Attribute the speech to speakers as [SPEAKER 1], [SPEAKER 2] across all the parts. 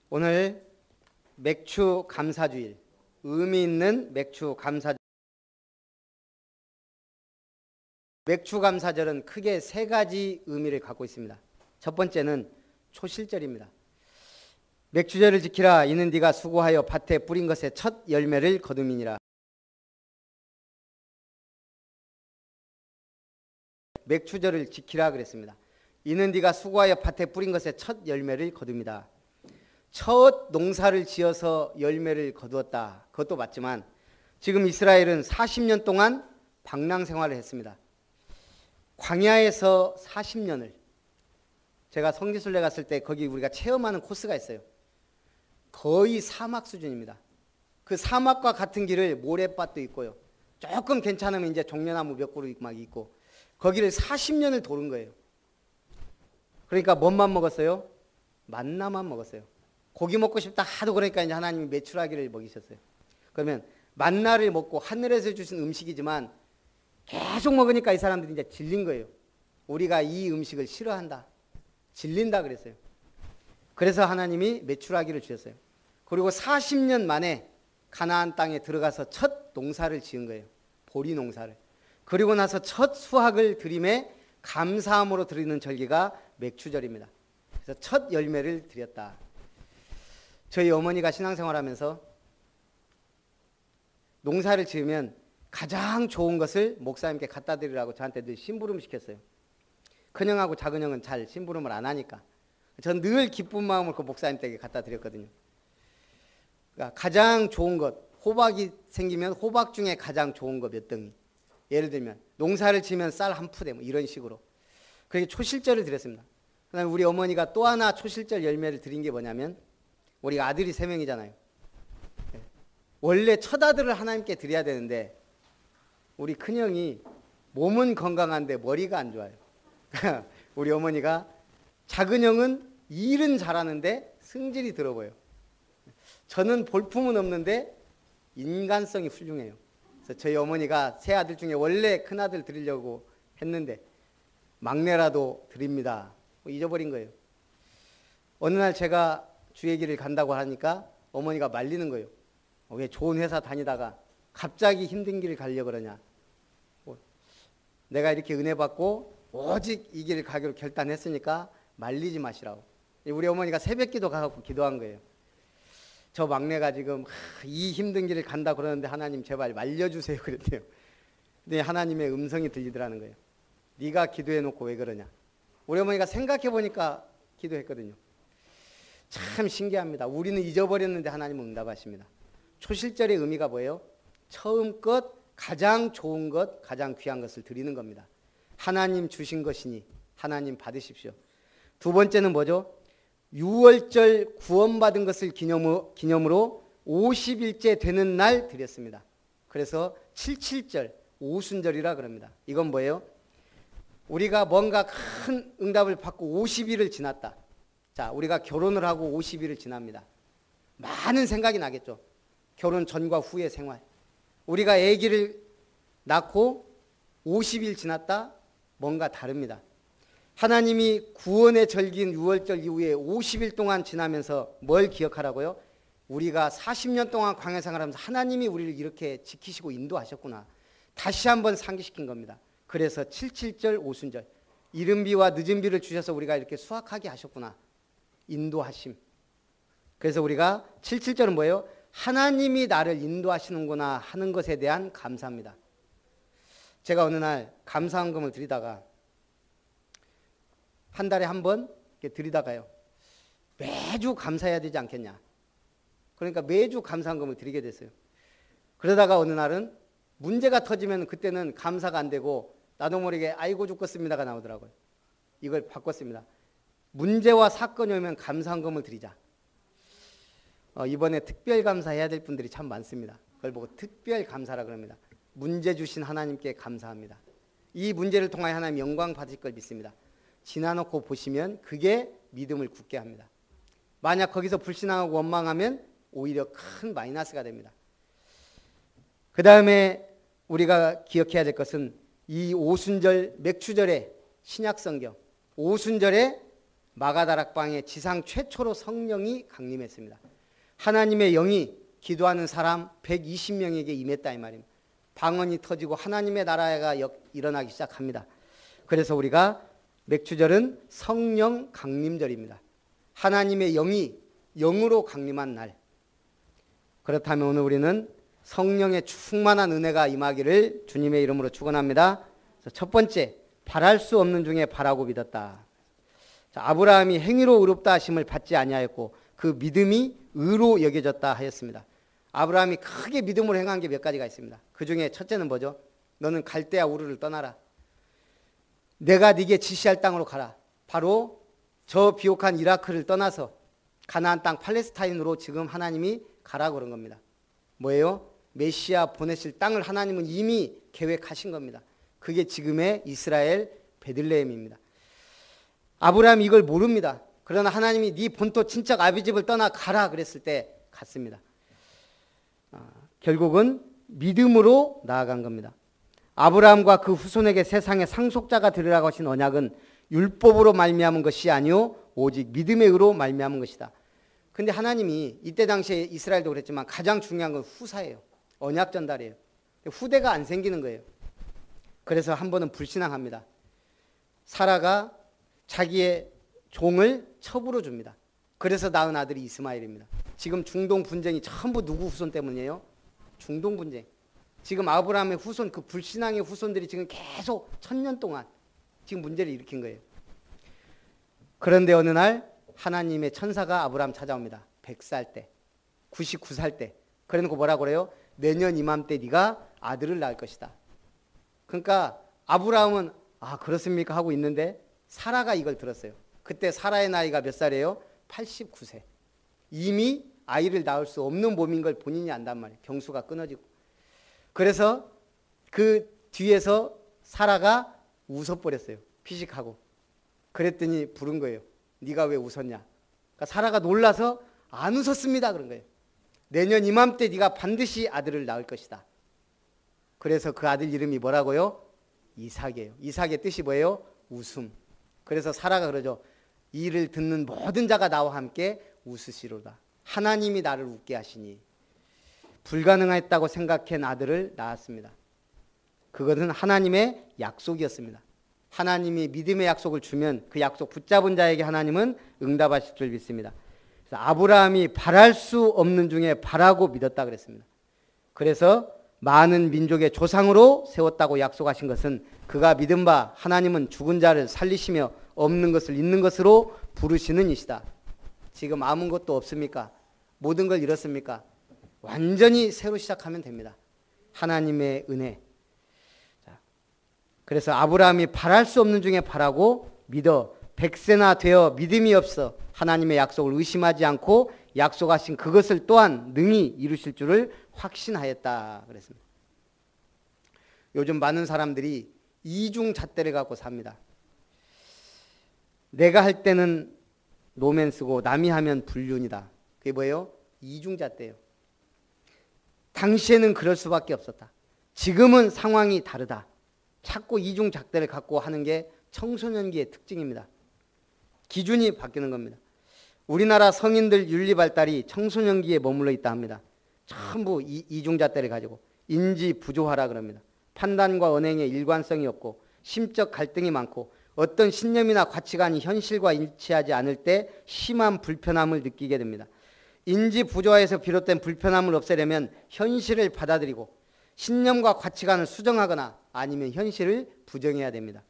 [SPEAKER 1] 오늘 맥주 감사주일, 의미 있는 맥주 감사주일. 맥주 감사절은 크게 세 가지 의미를 갖고 있습니다. 첫 번째는 초실절입니다. 맥주절을 지키라. 이는 네가 수고하여 밭에 뿌린 것의 첫 열매를 거둠이니라. 맥주절을 지키라 그랬습니다. 이는 네가 수고하여 밭에 뿌린 것의 첫 열매를 거둠이다. 첫 농사를 지어서 열매를 거두었다. 그것도 맞지만 지금 이스라엘은 40년 동안 방랑 생활을 했습니다. 광야에서 40년을, 제가 성지순례 갔을 때 거기 우리가 체험하는 코스가 있어요. 거의 사막 수준입니다. 그 사막과 같은 길을 모래밭도 있고요. 조금 괜찮으면 이제 종려나무 몇 그루 막 있고, 거기를 40년을 도는 거예요. 그러니까 뭔만 먹었어요? 만나만 먹었어요. 고기 먹고 싶다 하도 그러니까 이제 하나님이 메추라기를 먹이셨어요. 그러면 만나를 먹고 하늘에서 주신 음식이지만 계속 먹으니까 이 사람들이 이제 질린 거예요. 우리가 이 음식을 싫어한다, 질린다 그랬어요. 그래서 하나님이 메추라기를 주셨어요. 그리고 40년 만에 가나안 땅에 들어가서 첫 농사를 지은 거예요. 보리 농사를. 그리고 나서 첫 수확을 드림에 감사함으로 드리는 절기가 맥주절입니다. 그래서 첫 열매를 드렸다. 저희 어머니가 신앙생활하면서 농사를 지으면 가장 좋은 것을 목사님께 갖다 드리라고 저한테 늘 심부름 시켰어요. 큰형하고 작은형은 잘 심부름을 안 하니까 전 늘 기쁜 마음으로 그 목사님께 갖다 드렸거든요. 그러니까 가장 좋은 것, 호박이 생기면 호박 중에 가장 좋은 거 몇 덩이. 예를 들면 농사를 지면 쌀 한 푸대 뭐 이런 식으로. 그렇게 초실절을 드렸습니다. 그다음에 우리 어머니가 또 하나 초실절 열매를 드린 게 뭐냐면, 우리가 아들이 3명이잖아요. 원래 첫 아들을 하나님께 드려야 되는데 우리 큰형이 몸은 건강한데 머리가 안 좋아요. 우리 어머니가 작은 형은 일은 잘하는데 승질이 들어 보여요. 저는 볼품은 없는데 인간성이 훌륭해요. 그래서 저희 어머니가 세 아들 중에 원래 큰 아들 드리려고 했는데 막내라도 드립니다. 잊어버린 거예요. 어느 날 제가 주의 길을 간다고 하니까 어머니가 말리는 거예요. 왜 좋은 회사 다니다가 갑자기 힘든 길을 가려고 그러냐. 내가 이렇게 은혜 받고 오직 이 길을 가기로 결단했으니까 말리지 마시라고. 우리 어머니가 새벽기도 가서 기도한 거예요. 저 막내가 지금 이 힘든 길을 간다 그러는데 하나님 제발 말려주세요 그랬대요. 근데 하나님의 음성이 들리더라는 거예요. 네가 기도해놓고 왜 그러냐. 우리 어머니가 생각해보니까 기도했거든요. 참 신기합니다. 우리는 잊어버렸는데 하나님은 응답하십니다. 초실절의 의미가 뭐예요? 처음껏 가장 좋은 것, 가장 귀한 것을 드리는 겁니다. 하나님 주신 것이니 하나님 받으십시오. 두 번째는 뭐죠? 6월절 구원받은 것을 기념으로 50일째 되는 날 드렸습니다. 그래서 77절, 오순절이라 그럽니다. 이건 뭐예요? 우리가 뭔가 큰 응답을 받고 50일을 지났다. 자, 우리가 결혼을 하고 50일을 지납니다. 많은 생각이 나겠죠. 결혼 전과 후의 생활. 우리가 아기를 낳고 50일 지났다. 뭔가 다릅니다. 하나님이 구원의 절기인 6월절 이후에 50일 동안 지나면서 뭘 기억하라고요? 우리가 40년 동안 광야 생활하면서 하나님이 우리를 이렇게 지키시고 인도하셨구나. 다시 한번 상기시킨 겁니다. 그래서 77절 오순절, 이른 비와 늦은 비를 주셔서 우리가 이렇게 수확하게 하셨구나. 인도하심. 그래서 우리가 77절은 뭐예요? 하나님이 나를 인도하시는구나 하는 것에 대한 감사입니다. 제가 어느 날 감사헌금을 드리다가 한 달에 한 번 이렇게 드리다가요. 매주 감사해야 되지 않겠냐. 그러니까 매주 감사헌금을 드리게 됐어요. 그러다가 어느 날은 문제가 터지면 그때는 감사가 안 되고 나도 모르게 아이고 죽겠습니다가 나오더라고요. 이걸 바꿨습니다. 문제와 사건이 오면 감사헌금을 드리자. 이번에 특별 감사해야 될 분들이 참 많습니다. 그걸 보고 특별 감사라 그럽니다. 문제 주신 하나님께 감사합니다. 이 문제를 통하여 하나님 영광 받으실 걸 믿습니다. 지나놓고 보시면 그게 믿음을 굳게 합니다. 만약 거기서 불신앙하고 원망하면 오히려 큰 마이너스가 됩니다. 그 다음에 우리가 기억해야 될 것은 이 오순절 맥주절의 신약성경, 오순절에 마가다락방에 지상 최초로 성령이 강림했습니다. 하나님의 영이 기도하는 사람 120명에게 임했다 이 말입니다. 방언이 터지고 하나님의 나라가 일어나기 시작합니다. 그래서 우리가 맥주절은 성령 강림절입니다. 하나님의 영이 영으로 강림한 날. 그렇다면 오늘 우리는 성령의 충만한 은혜가 임하기를 주님의 이름으로 축원합니다. 첫 번째, 바랄 수 없는 중에 바라고 믿었다. 자, 아브라함이 행위로 의롭다 하심을 받지 아니하였고 그 믿음이 의로 여겨졌다 하였습니다. 아브라함이 크게 믿음으로 행한 게 몇 가지가 있습니다. 그 중에 첫째는 뭐죠? 너는 갈대아 우르를 떠나라. 내가 네게 지시할 땅으로 가라. 바로 저 비옥한 이라크를 떠나서 가나안 땅 팔레스타인으로 지금 하나님이 가라 그런 겁니다. 뭐예요? 메시아 보내실 땅을 하나님은 이미 계획하신 겁니다. 그게 지금의 이스라엘 베들레헴입니다. 아브라함이 이걸 모릅니다. 그러나 하나님이 네 본토 친척 아비집을 떠나 가라 그랬을 때 갔습니다. 결국은 믿음으로 나아간 겁니다. 아브라함과 그 후손에게 세상의 상속자가 되리라고 하신 언약은 율법으로 말미암은 것이 아니요 오직 믿음의 의로 말미암은 것이다. 근데 하나님이 이때 당시에 이스라엘도 그랬지만 가장 중요한 건 후사예요. 언약 전달이에요. 후대가 안 생기는 거예요. 그래서 한 번은 불신앙합니다. 사라가 자기의 종을 첩으로 줍니다. 그래서 낳은 아들이 이스마엘입니다. 지금 중동 분쟁이 전부 누구 후손 때문이에요? 중동 분쟁. 지금 아브라함의 후손, 그 불신앙의 후손들이 지금 계속 1000년 동안 지금 문제를 일으킨 거예요. 그런데 어느 날 하나님의 천사가 아브라함 찾아옵니다. 100살 때, 99살 때. 그래놓고 뭐라고 그래요? 내년 이맘때 네가 아들을 낳을 것이다. 그러니까 아브라함은 아 그렇습니까 하고 있는데 사라가 이걸 들었어요. 그때 사라의 나이가 몇 살이에요? 89세. 이미 아이를 낳을 수 없는 몸인 걸 본인이 안단 말이에요. 경수가 끊어지고. 그래서 그 뒤에서 사라가 웃어버렸어요. 피식하고. 그랬더니 부른 거예요. 네가 왜 웃었냐. 그러니까 사라가 놀라서 안 웃었습니다 그런 거예요. 내년 이맘때 네가 반드시 아들을 낳을 것이다. 그래서 그 아들 이름이 뭐라고요? 이삭이에요. 이삭의 뜻이 뭐예요? 웃음. 그래서 사라가 그러죠. 이를 듣는 모든 자가 나와 함께 웃으시로다. 하나님이 나를 웃게 하시니. 불가능했다고 생각한 아들을 낳았습니다. 그것은 하나님의 약속이었습니다. 하나님이 믿음의 약속을 주면 그 약속 붙잡은 자에게 하나님은 응답하실 줄 믿습니다. 그래서 아브라함이 바랄 수 없는 중에 바라고 믿었다 그랬습니다. 그래서 많은 민족의 조상으로 세웠다고 약속하신 것은 그가 믿은 바 하나님은 죽은 자를 살리시며 없는 것을 있는 것으로 부르시는 이시다. 지금 아무것도 없습니까? 모든 걸 잃었습니까? 완전히 새로 시작하면 됩니다. 하나님의 은혜. 그래서 아브라함이 바랄 수 없는 중에 바라고 믿어 100세나 되어 믿음이 없어 하나님의 약속을 의심하지 않고 약속하신 그것을 또한 능히 이루실 줄을 확신하였다 그랬습니다. 요즘 많은 사람들이 이중잣대를 갖고 삽니다. 내가 할 때는 로맨스고 남이 하면 불륜이다. 그게 뭐예요? 이중잣대예요. 당시에는 그럴 수밖에 없었다. 지금은 상황이 다르다. 자꾸 이중잣대를 갖고 하는 게 청소년기의 특징입니다. 기준이 바뀌는 겁니다. 우리나라 성인들 윤리 발달이 청소년기에 머물러 있다 합니다. 전부 이중잣대를 가지고 인지 부조화라 그럽니다. 판단과 언행에 일관성이 없고 심적 갈등이 많고 어떤 신념이나 가치관이 현실과 일치하지 않을 때 심한 불편함을 느끼게 됩니다. 인지 부조화에서 비롯된 불편함을 없애려면 현실을 받아들이고 신념과 가치관을 수정하거나 아니면 현실을 부정해야 됩니다.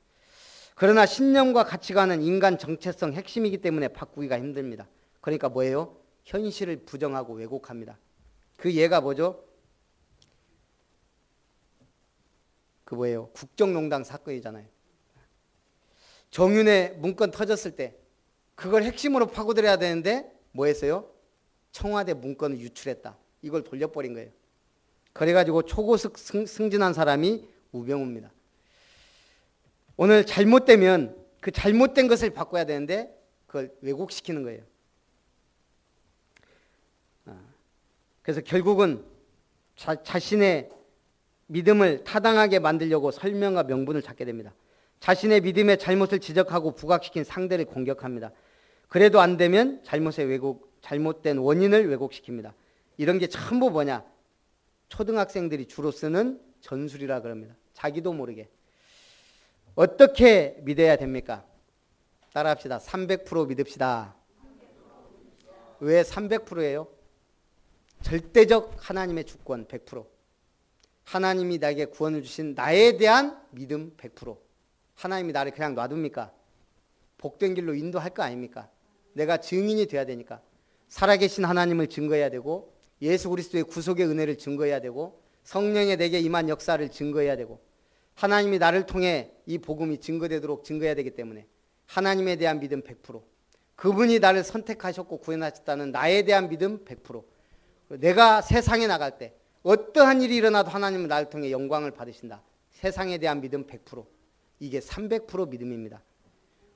[SPEAKER 1] 그러나 신념과 가치관은 인간 정체성 핵심이기 때문에 바꾸기가 힘듭니다. 그러니까 뭐예요? 현실을 부정하고 왜곡합니다. 그 예가 뭐죠? 그 뭐예요? 국정농단 사건이잖아요. 정윤회 문건 터졌을 때 그걸 핵심으로 파고들어야 되는데 뭐 했어요? 청와대 문건을 유출했다. 이걸 돌려버린 거예요. 그래가지고 초고속 승진한 사람이 우병우입니다. 오늘 잘못되면 그 잘못된 것을 바꿔야 되는데 그걸 왜곡시키는 거예요. 그래서 결국은 자신의 믿음을 타당하게 만들려고 설명과 명분을 찾게 됩니다. 자신의 믿음의 잘못을 지적하고 부각시킨 상대를 공격합니다. 그래도 안 되면 잘못된 원인을 왜곡시킵니다. 이런 게 전부 뭐냐? 초등학생들이 주로 쓰는 전술이라 그럽니다. 자기도 모르게. 어떻게 믿어야 됩니까? 따라합시다. 300% 믿읍시다. 왜 300%예요? 절대적 하나님의 주권 100%. 하나님이 나에게 구원을 주신 나에 대한 믿음 100%. 하나님이 나를 그냥 놔둡니까? 복된 길로 인도할 거 아닙니까? 내가 증인이 돼야 되니까. 살아계신 하나님을 증거해야 되고, 예수 그리스도의 구속의 은혜를 증거해야 되고, 성령의 내게 임한 역사를 증거해야 되고, 하나님이 나를 통해 이 복음이 증거되도록 증거해야 되기 때문에 하나님에 대한 믿음 100%, 그분이 나를 선택하셨고 구원하셨다는 나에 대한 믿음 100%, 내가 세상에 나갈 때 어떠한 일이 일어나도 하나님은 나를 통해 영광을 받으신다. 세상에 대한 믿음 100%, 이게 300% 믿음입니다.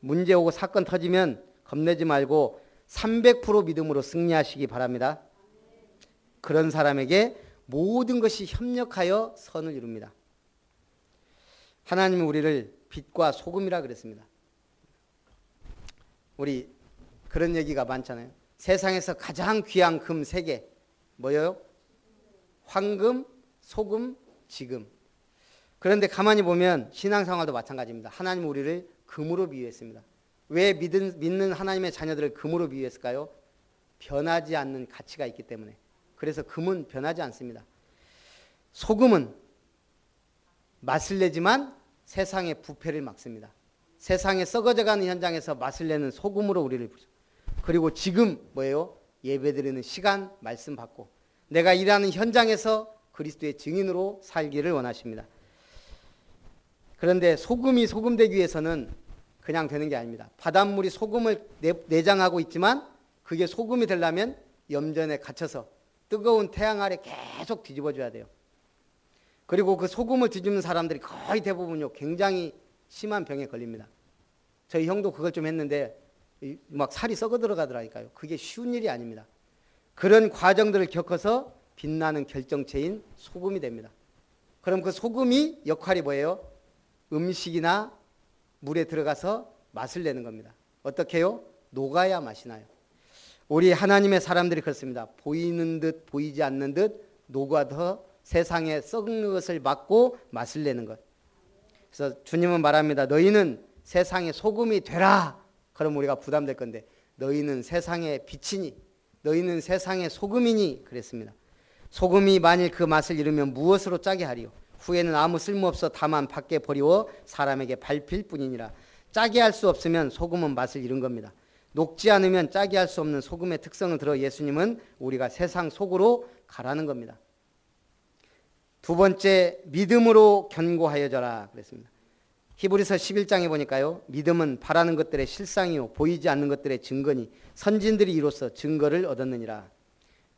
[SPEAKER 1] 문제 오고 사건 터지면 겁내지 말고 300% 믿음으로 승리하시기 바랍니다. 그런 사람에게 모든 것이 협력하여 선을 이룹니다. 하나님은 우리를 빛과 소금이라 그랬습니다. 우리 그런 얘기가 많잖아요. 세상에서 가장 귀한 금 3개 뭐예요? 황금, 소금, 지금. 그런데 가만히 보면 신앙생활도 마찬가지입니다. 하나님은 우리를 금으로 비유했습니다. 왜 믿는 하나님의 자녀들을 금으로 비유했을까요? 변하지 않는 가치가 있기 때문에. 그래서 금은 변하지 않습니다. 소금은 맛을 내지만 세상의 부패를 막습니다. 세상에 썩어져가는 현장에서 맛을 내는 소금으로 우리를 부르죠. 그리고 지금 뭐예요? 예배드리는 시간, 말씀 받고 내가 일하는 현장에서 그리스도의 증인으로 살기를 원하십니다. 그런데 소금이 소금되기 위해서는 그냥 되는 게 아닙니다. 바닷물이 소금을 내장하고 있지만 그게 소금이 되려면 염전에 갇혀서 뜨거운 태양 아래 계속 뒤집어줘야 돼요. 그리고 그 소금을 뒤집는 사람들이 거의 대부분요 굉장히 심한 병에 걸립니다. 저희 형도 그걸 좀 했는데 막 살이 썩어 들어가더라니까요. 그게 쉬운 일이 아닙니다. 그런 과정들을 겪어서 빛나는 결정체인 소금이 됩니다. 그럼 그 소금이 역할이 뭐예요? 음식이나 물에 들어가서 맛을 내는 겁니다. 어떻게 해요? 녹아야 맛이 나요. 우리 하나님의 사람들이 그렇습니다. 보이는 듯 보이지 않는 듯 녹아서 세상에 썩는 것을 막고 맛을 내는 것. 그래서 주님은 말합니다. 너희는 세상의 소금이 되라. 그럼 우리가 부담될 건데 너희는 세상의 빛이니 너희는 세상의 소금이니 그랬습니다. 소금이 만일 그 맛을 잃으면 무엇으로 짜게 하리요? 후에는 아무 쓸모없어 다만 밖에 버리워 사람에게 밟힐 뿐이니라. 짜게 할 수 없으면 소금은 맛을 잃은 겁니다. 녹지 않으면 짜게 할 수 없는 소금의 특성을 들어 예수님은 우리가 세상 속으로 가라는 겁니다. 두 번째, 믿음으로 견고하여져라 그랬습니다. 히브리서 11장에 보니까요. 믿음은 바라는 것들의 실상이요 보이지 않는 것들의 증거니 선진들이 이로써 증거를 얻었느니라.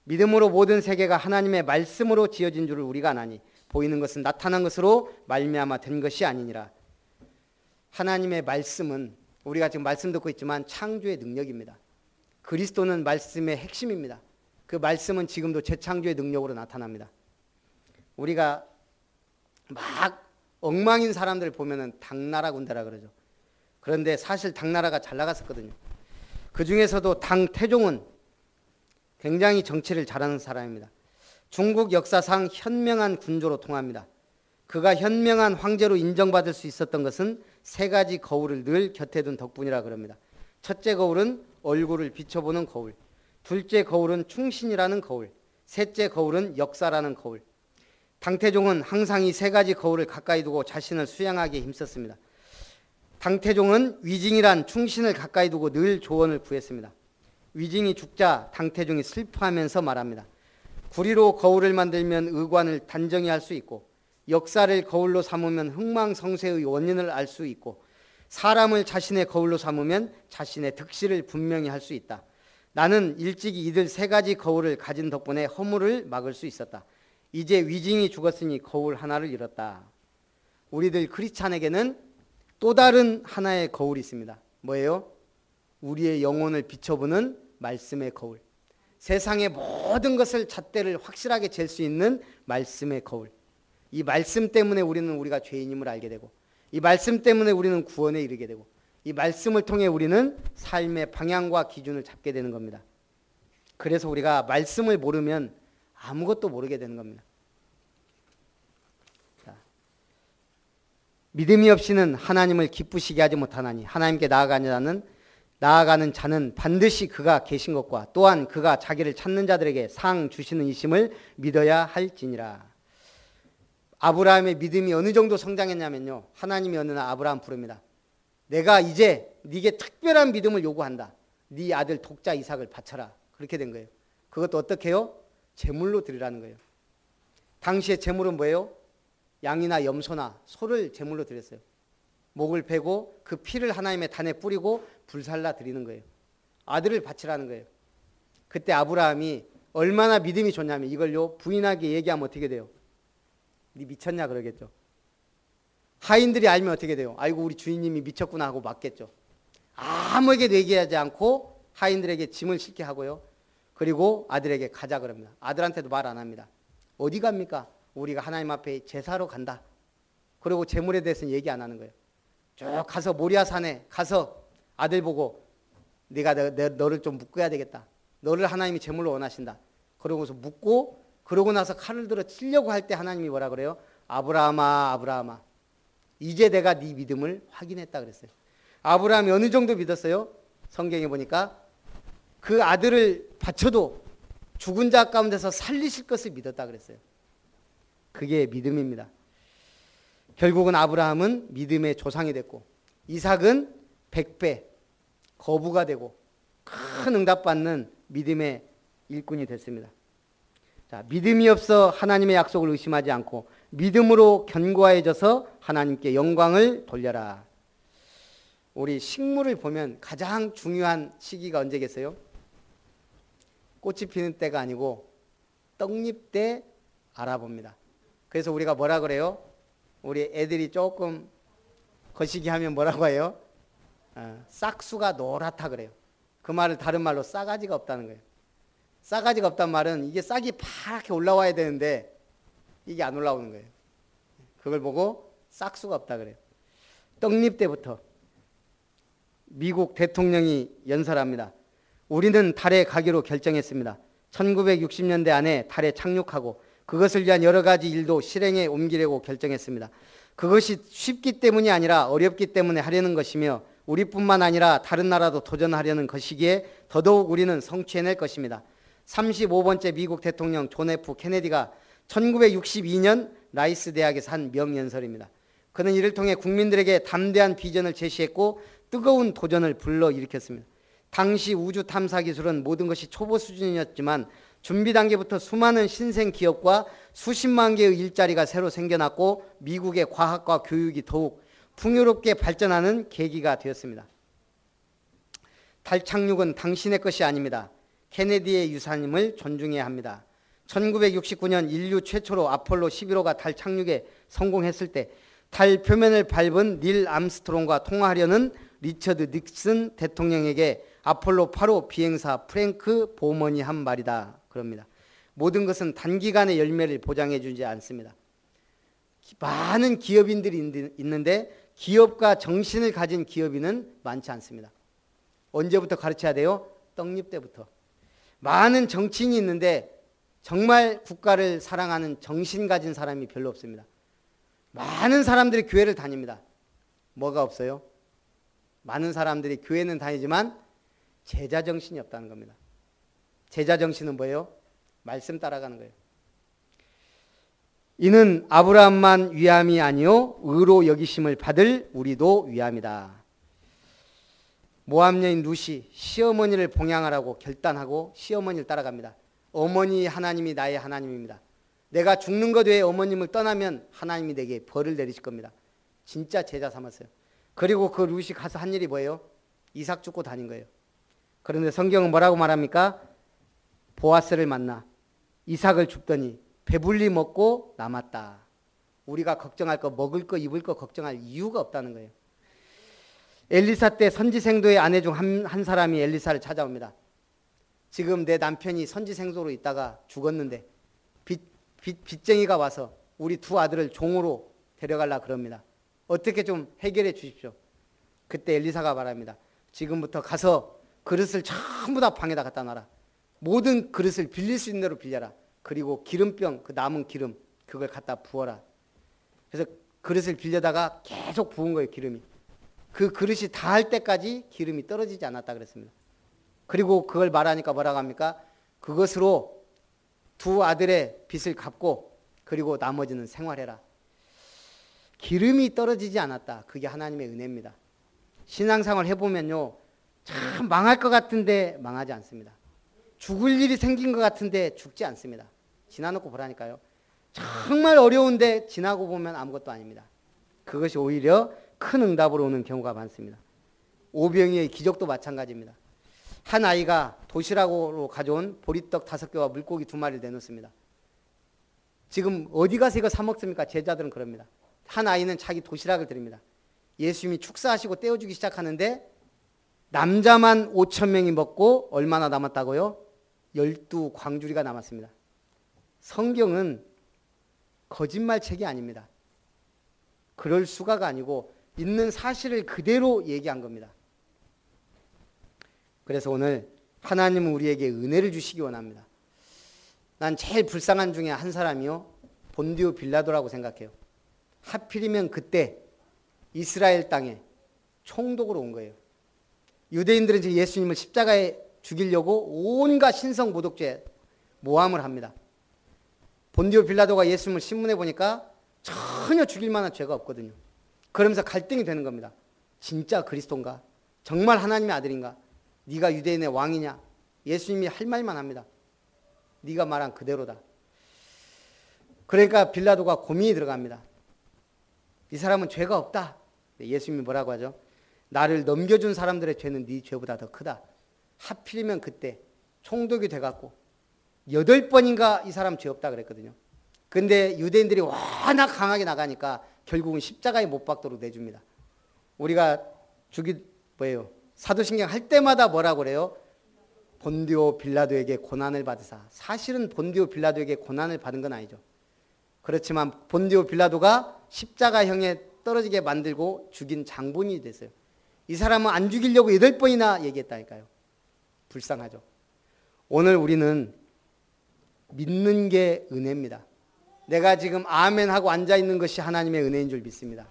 [SPEAKER 1] 믿음으로 모든 세계가 하나님의 말씀으로 지어진 줄을 우리가 아나니 보이는 것은 나타난 것으로 말미암아 된 것이 아니니라. 하나님의 말씀은 우리가 지금 말씀 듣고 있지만 창조의 능력입니다. 그리스도는 말씀의 핵심입니다. 그 말씀은 지금도 재창조의 능력으로 나타납니다. 우리가 막 엉망인 사람들을 보면은 당나라 군대라 그러죠. 그런데 사실 당나라가 잘 나갔었거든요. 그 중에서도 당태종은 굉장히 정치를 잘하는 사람입니다. 중국 역사상 현명한 군주로 통합니다. 그가 현명한 황제로 인정받을 수 있었던 것은 3가지 거울을 늘 곁에 둔 덕분이라 그럽니다. 첫째 거울은 얼굴을 비춰보는 거울, 둘째 거울은 충신이라는 거울, 셋째 거울은 역사라는 거울. 당태종은 항상 이 3가지 거울을 가까이 두고 자신을 수양하기에 힘썼습니다. 당태종은 위징이란 충신을 가까이 두고 늘 조언을 구했습니다. 위징이 죽자 당태종이 슬퍼하면서 말합니다. 구리로 거울을 만들면 의관을 단정히 할 수 있고 역사를 거울로 삼으면 흥망성쇠의 원인을 알 수 있고 사람을 자신의 거울로 삼으면 자신의 득실을 분명히 할 수 있다. 나는 일찍이 이들 3가지 거울을 가진 덕분에 허물을 막을 수 있었다. 이제 위징이 죽었으니 거울 하나를 잃었다. 우리들 크리스찬에게는 또 다른 하나의 거울이 있습니다. 뭐예요? 우리의 영혼을 비춰보는 말씀의 거울. 세상의 모든 것을 잣대를 확실하게 잴 수 있는 말씀의 거울. 이 말씀 때문에 우리가 죄인임을 알게 되고 이 말씀 때문에 우리는 구원에 이르게 되고 이 말씀을 통해 우리는 삶의 방향과 기준을 잡게 되는 겁니다. 그래서 우리가 말씀을 모르면 아무것도 모르게 되는 겁니다. 자, 믿음이 없이는 하나님을 기쁘시게 하지 못하나니 하나님께 나아가는 자는 반드시 그가 계신 것과 또한 그가 자기를 찾는 자들에게 상 주시는 이심을 믿어야 할지니라. 아브라함의 믿음이 어느 정도 성장했냐면요, 하나님이 어느 날 아브라함 부릅니다. 내가 이제 네게 특별한 믿음을 요구한다. 네 아들 독자 이삭을 바쳐라. 그렇게 된 거예요. 그것도 어떻게 해요? 제물로 드리라는 거예요. 당시에 제물은 뭐예요? 양이나 염소나 소를 제물로 드렸어요. 목을 베고 그 피를 하나님의 단에 뿌리고 불살라 드리는 거예요. 아들을 바치라는 거예요. 그때 아브라함이 얼마나 믿음이 좋냐면 이걸요, 부인에게 얘기하면 어떻게 돼요? 네 미쳤냐 그러겠죠. 하인들이 알면 어떻게 돼요? 아이고 우리 주인님이 미쳤구나 하고 맞겠죠. 아무에게도 얘기하지 않고 하인들에게 짐을 싣게 하고요. 그리고 아들에게 가자 그럽니다. 아들한테도 말 안 합니다. 어디 갑니까? 우리가 하나님 앞에 제사로 간다. 그리고 제물에 대해서는 얘기 안 하는 거예요. 쭉 가서 모리아산에 가서 아들 보고 네가 너를 좀 묶어야 되겠다. 너를 하나님이 제물로 원하신다. 그러고서 묶고 그러고 나서 칼을 들어 치려고 할 때 하나님이 뭐라 그래요? 아브라함아 아브라함아 이제 내가 네 믿음을 확인했다 그랬어요. 아브라함이 어느 정도 믿었어요? 성경에 보니까 그 아들을 바쳐도 죽은 자 가운데서 살리실 것을 믿었다 그랬어요. 그게 믿음입니다. 결국은 아브라함은 믿음의 조상이 됐고 이삭은 100배 거부가 되고 큰 응답받는 믿음의 일꾼이 됐습니다. 자, 믿음이 없어 하나님의 약속을 의심하지 않고 믿음으로 견고해져서 하나님께 영광을 돌려라. 우리 식물을 보면 가장 중요한 시기가 언제겠어요? 꽃이 피는 때가 아니고 떡잎 때 알아봅니다. 그래서 우리가 뭐라 그래요? 우리 애들이 조금 거시기 하면 뭐라고 해요? 싹수가 노랗다 그래요. 그 말을 다른 말로 싸가지가 없다는 거예요. 싸가지가 없단 말은 이게 싹이 파랗게 올라와야 되는데 이게 안 올라오는 거예요. 그걸 보고 싹수가 없다 그래요. 떡잎 때부터 미국 대통령이 연설합니다. 우리는 달에 가기로 결정했습니다. 1960년대 안에 달에 착륙하고 그것을 위한 여러 가지 일도 실행에 옮기려고 결정했습니다. 그것이 쉽기 때문이 아니라 어렵기 때문에 하려는 것이며 우리뿐만 아니라 다른 나라도 도전하려는 것이기에 더더욱 우리는 성취해낼 것입니다. 35번째 미국 대통령 존 F 케네디가 1962년 라이스 대학에서 한 명연설입니다. 그는 이를 통해 국민들에게 담대한 비전을 제시했고 뜨거운 도전을 불러일으켰습니다. 당시 우주 탐사 기술은 모든 것이 초보 수준이었지만 준비 단계부터 수많은 신생 기업과 수십만 개의 일자리가 새로 생겨났고 미국의 과학과 교육이 더욱 풍요롭게 발전하는 계기가 되었습니다. 달 착륙은 당신의 것이 아닙니다. 케네디의 유산임을 존중해야 합니다. 1969년 인류 최초로 아폴로 11호가 달 착륙에 성공했을 때 달 표면을 밟은 닐 암스트롱과 통화하려는 리처드 닉슨 대통령에게 아폴로 8호 비행사 프랭크 보먼이 한 말이다 그럽니다. 모든 것은 단기간의 열매를 보장해 주지 않습니다. 많은 기업인들이 있는데 기업가 정신을 가진 기업인은 많지 않습니다. 언제부터 가르쳐야 돼요? 떡잎 때부터. 많은 정치인이 있는데 정말 국가를 사랑하는 정신 가진 사람이 별로 없습니다. 많은 사람들이 교회를 다닙니다. 뭐가 없어요? 많은 사람들이 교회는 다니지만 제자 정신이 없다는 겁니다. 제자 정신은 뭐예요? 말씀 따라가는 거예요. 이는 아브라함만 위함이 아니요 의로 여기심을 받을 우리도 위함이다. 모압 여인 룻이 시어머니를 봉양하라고 결단하고 시어머니를 따라갑니다. 어머니 하나님이 나의 하나님입니다. 내가 죽는 것 외에 어머님을 떠나면 하나님이 내게 벌을 내리실 겁니다. 진짜 제자 삼았어요. 그리고 그 룻이 가서 한 일이 뭐예요? 이삭 죽고 다닌 거예요. 그런데 성경은 뭐라고 말합니까? 보아스를 만나 이삭을 줍더니 배불리 먹고 남았다. 우리가 걱정할 거, 먹을 거, 입을 거 걱정할 이유가 없다는 거예요. 엘리사 때 선지생도의 아내 중 한 사람이 엘리사를 찾아옵니다. 지금 내 남편이 선지생도로 있다가 죽었는데 빚쟁이가 와서 우리 두 아들을 종으로 데려가려고 그럽니다. 어떻게 좀 해결해 주십시오. 그때 엘리사가 말합니다. 지금부터 가서 그릇을 전부 다 방에다 갖다 놔라. 모든 그릇을 빌릴 수 있는 대로 빌려라. 그리고 기름병, 그 남은 기름 그걸 갖다 부어라. 그래서 그릇을 빌려다가 계속 부은 거예요. 기름이. 그 그릇이 다 할 때까지 기름이 떨어지지 않았다 그랬습니다. 그리고 그걸 말하니까 뭐라고 합니까? 그것으로 두 아들의 빚을 갚고 그리고 나머지는 생활해라. 기름이 떨어지지 않았다. 그게 하나님의 은혜입니다. 신앙생활 해보면요, 참 망할 것 같은데 망하지 않습니다. 죽을 일이 생긴 것 같은데 죽지 않습니다. 지나놓고 보라니까요. 정말 어려운데 지나고 보면 아무것도 아닙니다. 그것이 오히려 큰 응답으로 오는 경우가 많습니다. 오병이의 기적도 마찬가지입니다. 한 아이가 도시락으로 가져온 보리떡 5개와 물고기 2마리를 내놓습니다. 지금 어디 가서 이거 사 먹습니까? 제자들은 그럽니다. 한 아이는 자기 도시락을 드립니다. 예수님이 축사하시고 떼어주기 시작하는데 남자만 5,000명이 먹고 얼마나 남았다고요? 12광주리가 남았습니다. 성경은 거짓말책이 아닙니다. 그럴 수가가 아니고 있는 사실을 그대로 얘기한 겁니다. 그래서 오늘 하나님은 우리에게 은혜를 주시기 원합니다. 난 제일 불쌍한 중에 한 사람이요, 본디오 빌라도라고 생각해요. 하필이면 그때 이스라엘 땅에 총독으로 온 거예요. 유대인들은 이제 예수님을 십자가에 죽이려고 온갖 신성 모독죄 모함을 합니다. 본디오 빌라도가 예수님을 신문해 보니까 전혀 죽일 만한 죄가 없거든요. 그러면서 갈등이 되는 겁니다. 진짜 그리스도인가? 정말 하나님의 아들인가? 네가 유대인의 왕이냐? 예수님이 할 말만 합니다. 네가 말한 그대로다. 그러니까 빌라도가 고민이 들어갑니다. 이 사람은 죄가 없다. 예수님이 뭐라고 하죠? 나를 넘겨준 사람들의 죄는 네 죄보다 더 크다. 하필이면 그때 총독이 돼갖고 8번인가 이 사람 죄 없다 그랬거든요. 근데 유대인들이 워낙 강하게 나가니까 결국은 십자가에 못 박도록 내줍니다. 우리가 사도신경 할 때마다 뭐라고 그래요? 본디오 빌라도에게 고난을 받으사. 사실은 본디오 빌라도에게 고난을 받은 건 아니죠. 그렇지만 본디오 빌라도가 십자가형에 떨어지게 만들고 죽인 장본인이 됐어요. 이 사람은 안 죽이려고 8번이나 얘기했다니까요. 불쌍하죠. 오늘 우리는 믿는 게 은혜입니다. 내가 지금 아멘 하고 앉아있는 것이 하나님의 은혜인 줄 믿습니다.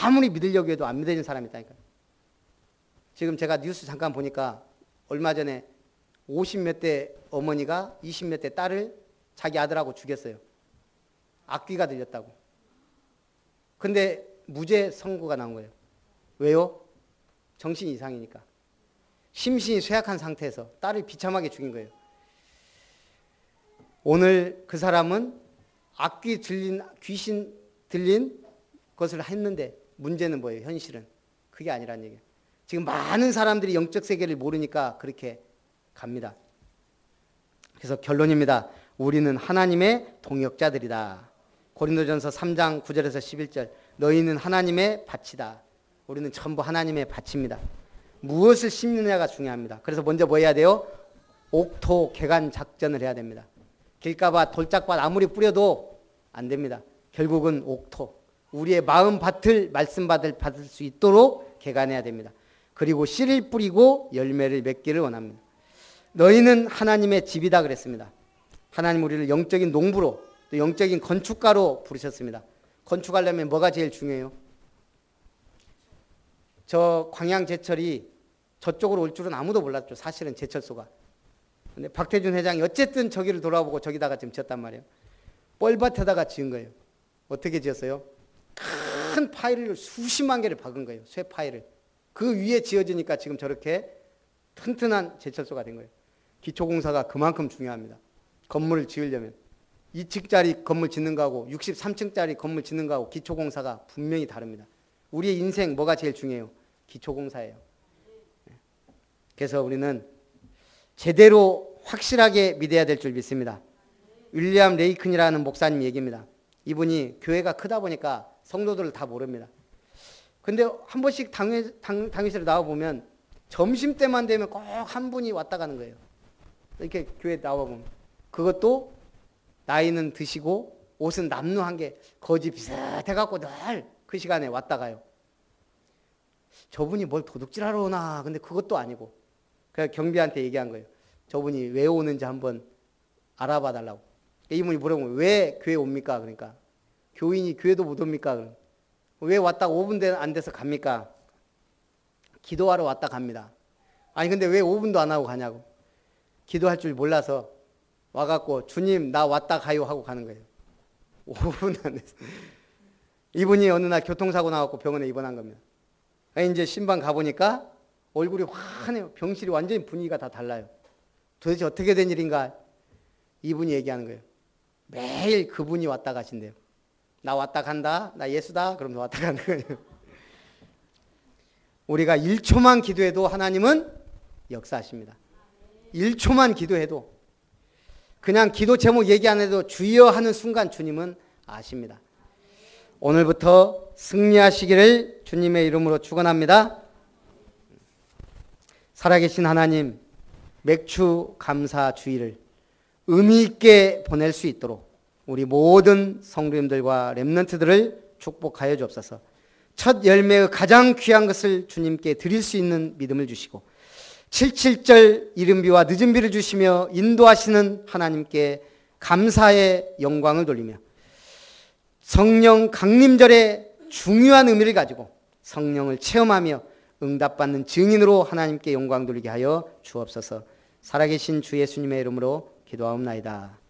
[SPEAKER 1] 아무리 믿으려고 해도 안 믿어지는 사람이 있다니까요. 지금 제가 뉴스 잠깐 보니까 얼마 전에 50몇 대 어머니가 20몇 대 딸을 자기 아들하고 죽였어요. 악귀가 들렸다고. 근데 무죄 선고가 나온 거예요. 왜요? 정신 이상이니까. 심신이 쇠약한 상태에서 딸을 비참하게 죽인 거예요. 오늘 그 사람은 악귀 들린, 귀신 들린 것을 했는데 문제는 뭐예요? 현실은. 그게 아니란 얘기예요. 지금 많은 사람들이 영적 세계를 모르니까 그렇게 갑니다. 그래서 결론입니다. 우리는 하나님의 동역자들이다. 고린도전서 3장 9절에서 11절. 너희는 하나님의 밭이다. 우리는 전부 하나님의 밭입니다. 무엇을 심느냐가 중요합니다. 그래서 먼저 뭐 해야 돼요? 옥토 개간 작전을 해야 됩니다. 길가밭, 돌짝밭 아무리 뿌려도 안 됩니다. 결국은 옥토, 우리의 마음 밭을 말씀받을 받을 수 있도록 개간해야 됩니다. 그리고 씨를 뿌리고 열매를 맺기를 원합니다. 너희는 하나님의 집이다 그랬습니다. 하나님 우리를 영적인 농부로 또 영적인 건축가로 부르셨습니다. 건축하려면 뭐가 제일 중요해요? 저 광양제철이 저쪽으로 올 줄은 아무도 몰랐죠. 사실은 제철소가. 근데 박태준 회장이 어쨌든 저기를 돌아보고 저기다가 지금 지었단 말이에요. 뻘밭에다가 지은 거예요. 어떻게 지었어요? 큰 파일을 수십만 개를 박은 거예요. 쇠 파일을. 그 위에 지어지니까 지금 저렇게 튼튼한 제철소가 된 거예요. 기초공사가 그만큼 중요합니다. 건물을 지으려면 2층짜리 건물 짓는 거하고 63층짜리 건물 짓는 거하고 기초공사가 분명히 다릅니다. 우리의 인생 뭐가 제일 중요해요? 기초공사예요. 그래서 우리는 제대로 확실하게 믿어야 될 줄 믿습니다. 윌리엄 레이큰이라는 목사님 얘기입니다. 이분이 교회가 크다 보니까 성도들을 다 모릅니다. 근데 한 번씩 당회실에 나와보면 점심때만 되면 꼭 한 분이 왔다 가는 거예요. 이렇게 교회에 나와보면. 그것도 나이는 드시고 옷은 남루한 게 거지 비슷해갖고 늘 그 시간에 왔다 가요. 저분이 뭘 도둑질하러 오나. 근데 그것도 아니고. 그래서 경비한테 얘기한 거예요. 저분이 왜 오는지 한번 알아봐 달라고. 이분이 물어보면 왜 교회 옵니까? 그러니까 교인이 교회도 못 옵니까? 왜 왔다가 5분 안 돼서 갑니까? 기도하러 왔다 갑니다. 아니 근데 왜 5분도 안 하고 가냐고. 기도할 줄 몰라서 와갖고 주님 나 왔다 가요 하고 가는 거예요. 5분 안 돼서. 이분이 어느 날 교통사고 나갖고 병원에 입원한 겁니다. 이제 신방 가보니까 얼굴이 환해요. 병실이 완전히 분위기가 다 달라요. 도대체 어떻게 된 일인가? 이분이 얘기하는 거예요. 매일 그분이 왔다 가신대요. 나 왔다 간다. 나 예수다. 그럼 왔다 가는 거예요. 우리가 1초만 기도해도 하나님은 역사하십니다. 1초만 기도해도 그냥 기도 제목 얘기 안 해도 주여 하는 순간 주님은 아십니다. 오늘부터 승리하시기를 주님의 이름으로 축원합니다. 살아계신 하나님, 맥주 감사 주일을 의미 있게 보낼 수 있도록 우리 모든 성도님들과 렘넌트들을 축복하여 주옵소서. 첫 열매의 가장 귀한 것을 주님께 드릴 수 있는 믿음을 주시고 77절 이른비와 늦은비를 주시며 인도하시는 하나님께 감사의 영광을 돌리며 성령 강림절의 중요한 의미를 가지고 성령을 체험하며 응답받는 증인으로 하나님께 영광 돌리게 하여 주옵소서. 살아계신 주 예수님의 이름으로 기도하옵나이다.